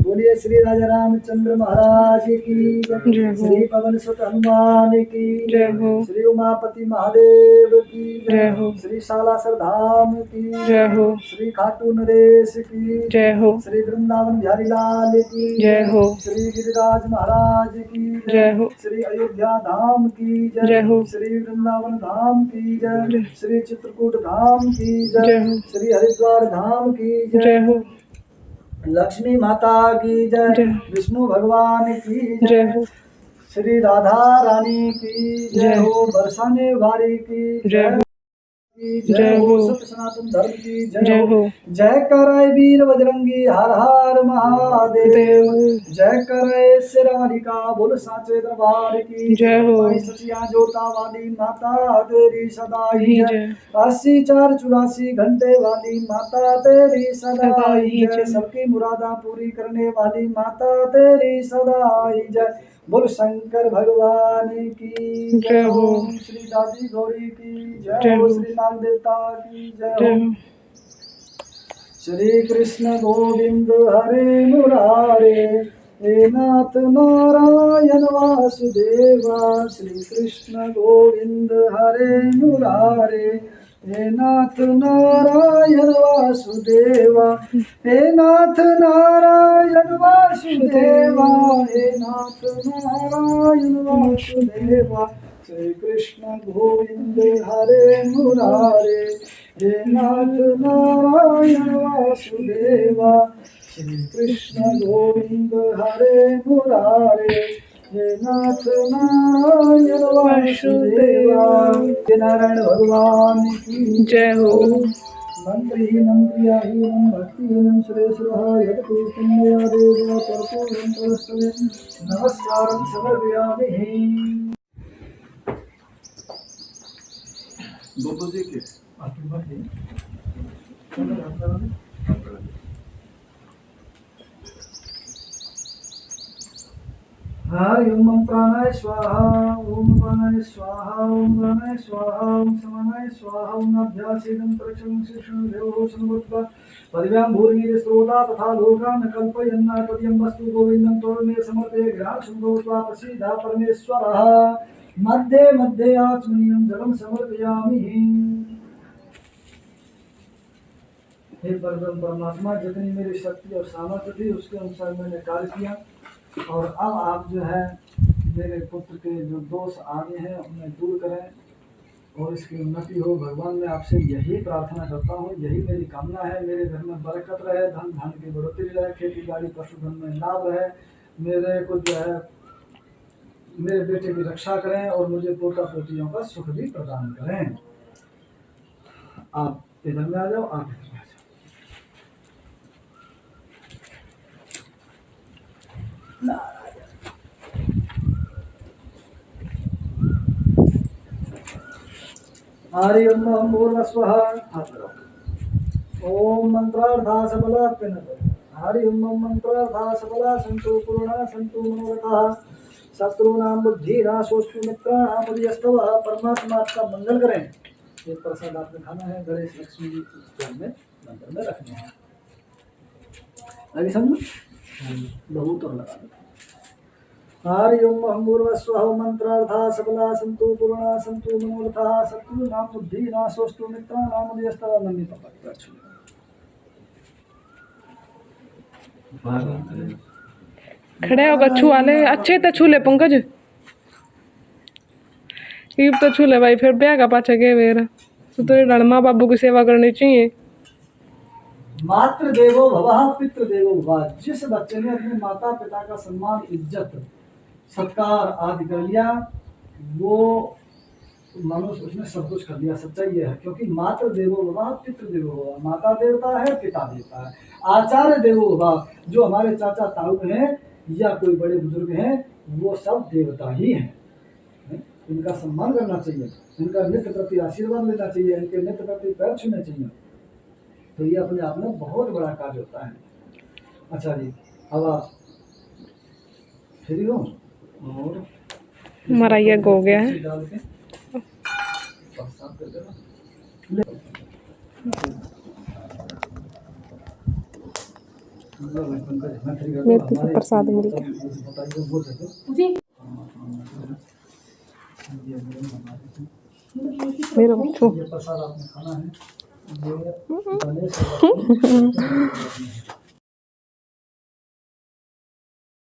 बोलिए श्री राजा रामचंद्र महाराज की जय, श्री पवन सुत हनुमान की जय हो, श्री उमापति महादेव की जय हो, श्री शालासर धाम की जय हो, श्री खाटू नरेश की जय हो, श्री वृंदावन बिहारी लाल की जय हो, श्री गिरिराज महाराज की जय हो, श्री अयोध्या धाम की जय हो, श्री वृंदावन धाम की जय, श्री चित्रकूट धाम की जय हो, श्री हरिद्वार धाम की जय हो, लक्ष्मी माता की जय, विष्णु भगवान की जय हो, श्री राधा रानी की जय हो, बरसाने वाली की जय हो, जय हो, सत्य सनातन धर्म की जय हो, जय करे वीर बजरंगी हर हर महादेव, जय करे शेरावालिका बोल साचे दरबार की जय हो, सचिया जोता वाली माता तेरी सदा ही जय, 80 4 84 घंटे वाली माता तेरी सदा ही जय, सबकी मुरादा पूरी करने वाली माता तेरी सदा ही जय, बोल शंकर भगवान की जय हो, श्री दादी गौरी की जय हो, श्री नाग देवता की जय हो, श्री कृष्ण गोविंद हरे मुरारे हे नाथ नारायण वासुदेवा, श्री कृष्ण गोविंद हरे मुरारे हे नाथ नारायण वासुदेवा, हे नाथ नारायण वासुदेवा, हे नाथ नारायण वासुदेवा, श्री कृष्ण गोविंद हरे मुरारे हे नाथ नारायण वासुदेवा, श्री कृष्ण गोविंद हरे मुरारे हे नाथ नारायण वासुदेवा, नारायण भगवान की जय हो, मंत्रहीनं क्रियाहीनं भक्तिहीनं सुरेश्वरः यत्कृतं मया देव कर्पूरं तवस्तवे नमस्कारं समर्पयामि। जी के हरि ओम प्राणाय स्वाहा ओम प्राणाय स्वाहा ओम प्राणाय स्वाहा ओम समानाय स्वाहा ओम अभ्यासेदं प्रचंड शिष्ण देवो समृद्ध परिव्याम भूर्मीर स्रोता तथा लोकान कल्पयन्ना तद्यं वस्तु गोविंदं तोरणे समर्पये ग्राम सुन्दोत्वा प्रसीदा परमेश्वरः मध्ये मध्ये आचमनीयं जलं समर्पयामि। हे परम परमात्मा, जितनी मेरी शक्ति और सामर्थ्य थी उसके अनुसार मैंने कार्य किया, और अब आप जो है मेरे पुत्र के जो दोष आगे हैं उन्हें दूर करें और इसकी उन्नति हो। भगवान, मैं आपसे यही प्रार्थना करता हूँ, यही मेरी कामना है। मेरे घर में बरकत रहे, धन धन की बढ़ोतरी रहे, खेती बाड़ी पशुधन में लाभ रहे, मेरे को जो है मेरे बेटे की रक्षा करें और मुझे पोता पोतियों का सुख भी प्रदान करें। आप इधर में आ जाओ, आप इधर में आ जाओ। हरि ओम पूर्वस्वः ओम मंत्रार्था सबला पिनत हरि ओम मंत्रार्था सबला संतो पूर्णा संतो मनोरथः शत्रुनां बुद्धिनाशोस्तु मित्राणां मदीयस्तवः। परमात्मा आपका मंगल करें। ये प्रसाद आपने खाना है, गणेश लक्ष्मी जी के में मंदिर में रखने हैं। आगे समझ बहुत और लगा दो। हरि ओम पूर्वस्वः मंत्रार्था सबला संतो पूर्णा संतो मनोरथः शत्रुनां बुद्धिनाशोस्तु मित्राणां मदीयस्तवः। मम्मी पापा की बात सुनो। खड़े होकर छुआ ले, अच्छे तो छू ले पंकज, ईब तो छू ले भाई, फिर ब्याह का पाछा गए मेरा तो माँ बाबू की सेवा करनी चाहिए। मातृ देवो भवः पितृ देवो भवः। जिस बच्चे ने अपने माता पिता का सम्मान, इज्जत, सत्कार आदि कर लिया, वो मनुष्य उसने सब कुछ कर लिया। सच्चाई ये है, क्योंकि मातृ देवो भवः पितृ देवो भवः। माता देवता है, पिता देवता है। आचार्य देवो भवः, जो हमारे चाचा ताऊ हैं या कोई बड़े बुजुर्ग हैं, वो सब देवता ही हैं। इनका सम्मान करना चाहिए, इनका नित्य प्रति आशीर्वाद लेना चाहिए, इनके नित्य प्रति पैर छूने चाहिए। तो ये अपने आप में बहुत बड़ा कार्य होता है। अच्छा जी, अब आप फ्री हो और हमारा ये हो गया है। डाल के साफ कर देना। मेथी का प्रसाद मिल गया। मेरा बच्चों ये प्रसाद आपने खाना है, ये गणेश